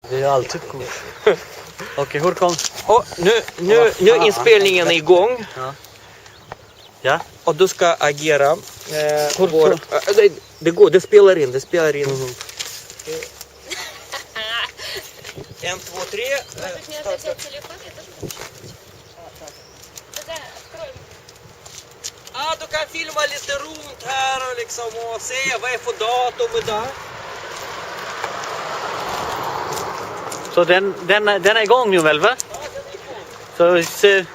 Det är alltid cool. Okej, hur kom? Nu är inspelningen igång. Ja. Ja. Och du ska agera. Det spelar in. Mm. 1, 2, 3. Du kan filma lite runt här och liksom och se vad är för datum idag. Så den är igång nu väl, va? So it's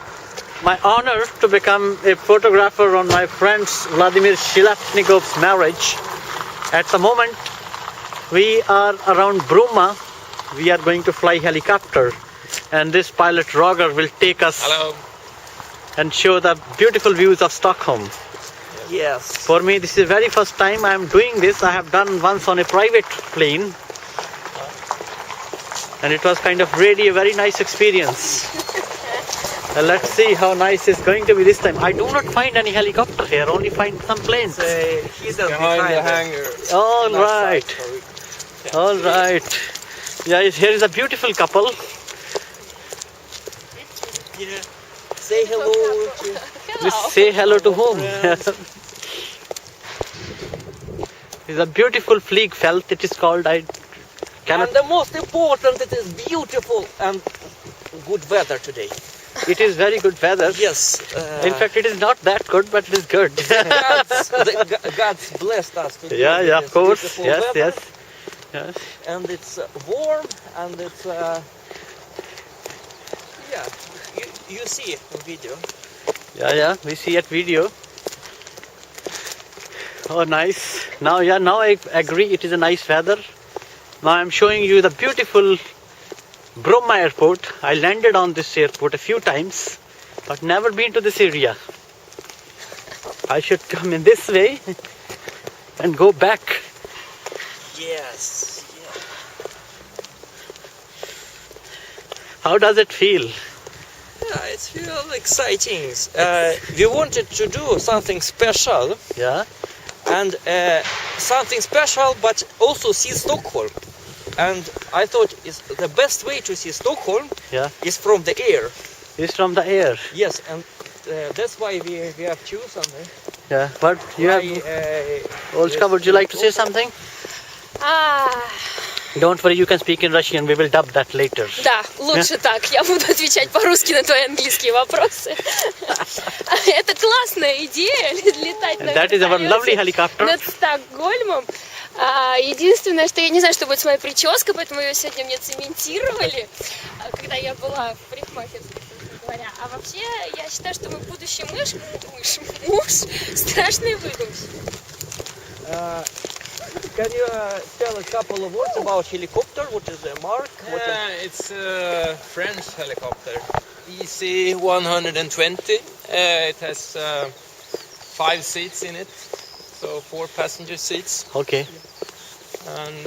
my honor to become a photographer on my friend's Vladimir Shlapnikov's marriage. At the moment, we are around Bromma. We are going to fly helicopter, and this pilot Roger will take us and show the beautiful views of Stockholm. Yes. For me, this is the very first time I am doing this. I have done once on a private plane, and it was kind of really a very nice experience. Let's see how nice it's going to be this time. I do not find any helicopter here, only find some planes. He's behind the hangar. All right. All right. Yeah, here is a beautiful couple. Yeah. Say hello. Let's say hello to whom? It's a beautiful flygfält, it is called. I cannot... And the most important, it is beautiful and good weather today. It is very good weather. Yes. In fact, it is not that good, but it is good. God's blessed us today. Yeah, of course. Yes. And it's warm, and it's you see the video. Yeah, we see at video. Oh, nice. Now I agree it is a nice weather. Now I'm showing you the beautiful Bromma airport. I landed on this airport a few times, but never been to this area. I should come in this way and go back. Yes. Yeah. How does it feel? Yeah, it feels exciting. We wanted to do something special. Yeah. And something special, but also see Stockholm. And I thought the best way to see Stockholm is from the air. It's from the air. Yes, and that's why we have chosen. Yeah, but you have... Olga, would you like to say something? Don't worry, you can speak in Russian. We will dub that later. Да, лучше так. Я буду отвечать по-русски на твои английские вопросы. Это классная идея, летать на вертолёте над Стокгольмом. Единственное, что я не знаю, что будет с моей прической, поэтому ее сегодня мне цементировали, когда я была в парикмахерской, собственно говоря. А вообще, я считаю, что мой будущий муж страшный выдумщик. Can you tell a couple of words about helicopter? What is the mark? It's a French helicopter, EC-120. It has 5 seats in it, so 4 passenger seats. Okay. And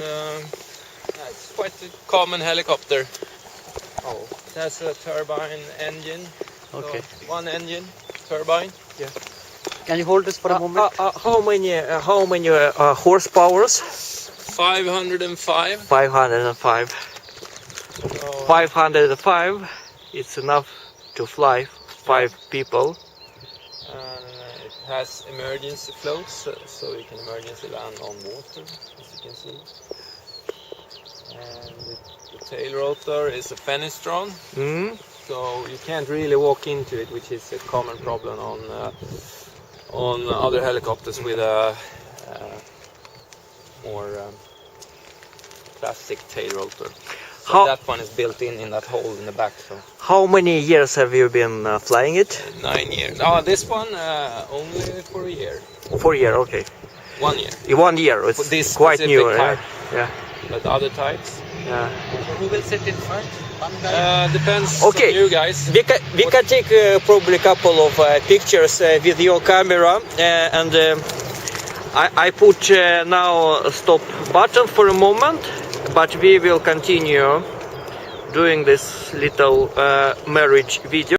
it's quite a common helicopter. It has a turbine engine. Okay. So 1 engine, turbine. Yeah. Can you hold this for a moment? How many horsepowers? 505. 505. 505. It's enough to fly 5 people. It has emergency floats, so you can emergency land on water, as you can see. And the tail rotor is a fenestron, so you can't really walk into it, which is a common problem on other helicopters with a more plastic tail rotor. So that one is built in that hole in the back. So. How many years have you been flying it? 9 years. This one only for a year. 4 years, okay. 1 year. 1 year, it's this quite new. Type. Yeah. But other types? Yeah. Who will sit in front? Depends okay. on you guys. We can take probably a couple of pictures with your camera, and I put now stop button for a moment, but we will continue doing this little marriage video.